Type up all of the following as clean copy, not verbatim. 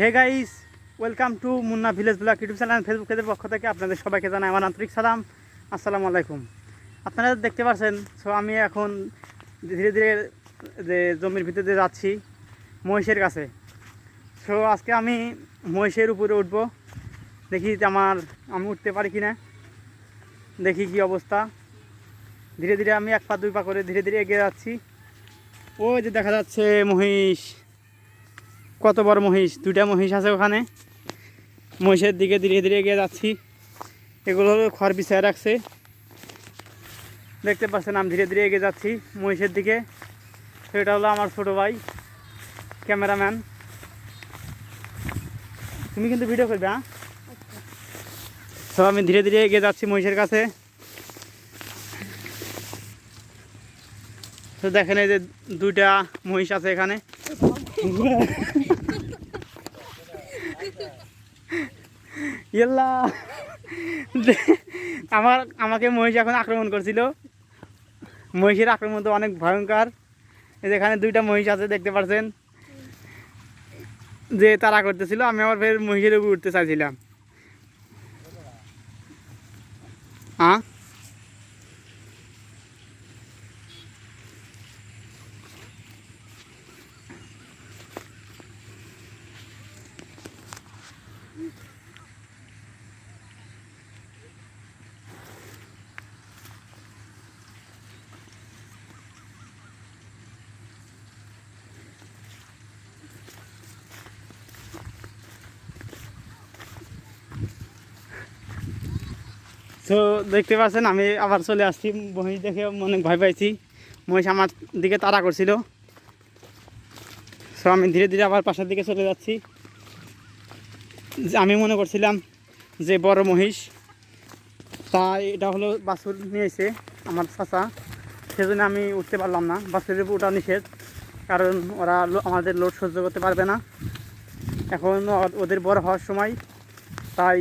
Hey guys, welcome to Munna village blog YouTube channel Facebook পেজের পক্ষ থেকে আপনাদের সবাইকে জানাই আমার আন্তরিক সালাম। আসসালামু আলাইকুম। আপনারা দেখতে পাচ্ছেন, সো আমি এখন ধীরে ধীরে যে জমির ভিতরে যাচ্ছি মহিষের কাছে। সো আজকে আমি মহিষের উপরে উঠবো, দেখি আমি উঠতে পারি কি না, দেখি কি অবস্থা। ধীরে ধীরে আমি এক পা দুই পা করে ধীরে ধীরে এগিয়ে যাচ্ছি। ওই যে দেখা যাচ্ছে মহিষ, কত বড় মহিষ, দুইটা মহিষ আছে ওখানে। মহিষের দিকে ধীরে ধীরে এগিয়ে যাচ্ছি। এগুলো হলো খড় বিছায় রাখছে, দেখতে পাচ্ছেন। আমি ধীরে ধীরে এগিয়ে যাচ্ছি মহিষের দিকে। সেটা হলো আমার ছোটো ভাই ক্যামেরাম্যান। তুমি কিন্তু ভিডিও করবে, হ্যাঁ? তো আমি ধীরে ধীরে এগিয়ে যাচ্ছি মহিষের কাছে। তো দেখেন, এই যে দুইটা মহিষ আছে এখানে। ইল্লা, আমাকে মহিষ এখন আক্রমণ করছিল। মহিষের আক্রমণ তো অনেক ভয়ঙ্কর। এই যেখানে দুইটা মহিষ আছে, দেখতে পাচ্ছেন, যে তারা করতেছিল। আমি আবার ফের মহিষের উপর উঠতে চাইছিলাম। হ্যাঁ, তো দেখতে পাচ্ছেন আমি আবার চলে আসছি। মহিষ দেখে অনেক ভয় পাইছি। মহিষ আমার দিকে তাড়া করছিল। সো আমি ধীরে ধীরে আবার পাশের দিকে চলে যাচ্ছি। আমি মনে করছিলাম যে বড় মহিষ, তাই এটা হলো বাছুর নিয়েছে আমার চাচা, সেজন্য আমি উঠতে পারলাম না। বাছুরের উপর ওঠা নিষেধ, কারণ ওরা আমাদের লোড সহ্য করতে পারবে না। এখন ওদের বড় হওয়ার সময়, তাই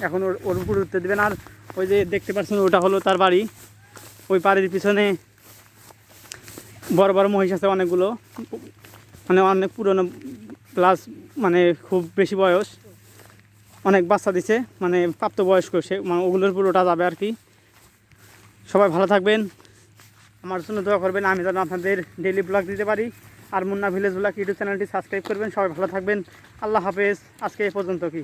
এখন ওর উপর উঠতে দেবে না। আর ওই যে দেখতে পাচ্ছেন, ওটা হলো তার বাড়ি। ওই বাড়ির পিছনে বড় বড় মহিষ আছে অনেকগুলো, মানে অনেক পুরনো, প্লাস মানে খুব বেশি বয়স, অনেক বাচ্চা দিছে, মানে প্রাপ্তবয়স্ক। সে মানে ওগুলোর উপর ওটা যাবে আর কি। সবাই ভালো থাকবেন, আমার জন্য দোয়া করবেন, আমি যেন আপনাদের ডেইলি ব্লগ দিতে পারি। আর মুন্না ভিলেজ ব্লগ ইউটিউব চ্যানেলটি সাবস্ক্রাইব করবেন। সবাই ভালো থাকবেন, আল্লাহ হাফেজ। আজকে এ পর্যন্ত কি।